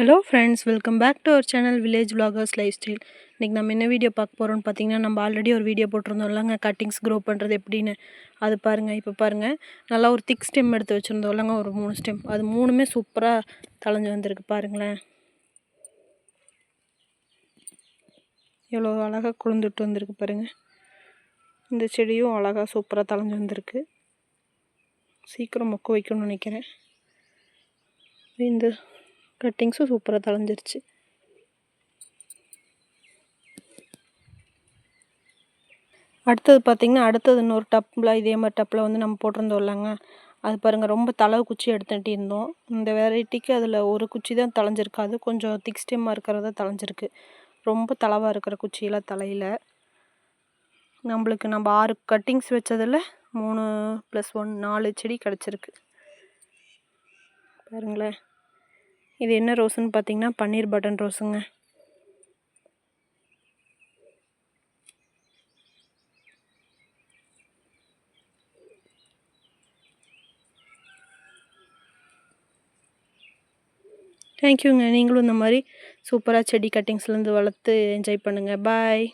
Hello friends, welcome back to our channel village vloggers lifestyle. இன்றைக்கி நம்ம என்ன video பார்க்க போகிறோம்னு பார்த்தீங்கன்னா, நம்ம ஆல்ரெடி ஒரு வீடியோ போட்டிருந்தோம் இல்லைங்க, கட்டிங்ஸ் க்ரோ பண்ணுறது எப்படின்னு. அது பாருங்கள். இப்போ பாருங்கள், நல்லா ஒரு திக் ஸ்டெம் எடுத்து வச்சுருந்தோம் இல்லைங்க, ஒரு 3 ஸ்டெம். அது 3மே சூப்பராக தளைஞ்சு வந்திருக்கு பாருங்களேன். எவ்வளோ அழகாக குளிர்ந்துட்டு வந்திருக்கு பாருங்கள். இந்த செடியும் அழகாக சூப்பராக தளைஞ்சு வந்திருக்கு. சீக்கிரம் மொக்க வைக்கணும்னு நினைக்கிறேன். இந்த கட்டிங்ஸும் சூப்பராக தளைஞ்சிருச்சு. அடுத்தது பார்த்திங்கன்னா, இன்னொரு டப்பில் இதே மாதிரி டப்பில் வந்து நம்ம போட்டிருந்தோம் இல்லைங்க, அது பாருங்கள். ரொம்ப தளவு குச்சி எடுத்துகிட்டு இருந்தோம். இந்த வெரைட்டிக்கு அதில் ஒரு குச்சி தான் தளைஞ்சிருக்கு. அது கொஞ்சம் திக் ஸ்டெம்மாக இருக்கிறத தளைஞ்சிருக்கு. ரொம்ப தளவாக இருக்கிற குச்சியெல்லாம் தலையில். நம்ம 6 கட்டிங்ஸ் வச்சதில் 3 + 1 4 செடி கிடச்சிருக்கு பாருங்களேன். இது என்ன ரோஸுன்னு பார்த்தீங்கன்னா, பன்னீர் பட்டன் ரோஸுங்க. தேங்க்யூங்க. நீங்களும் இந்த மாதிரி சூப்பராக செடி கட்டிங்ஸ்லேருந்து வளர்த்து என்ஜாய் பண்ணுங்கள். பாய்.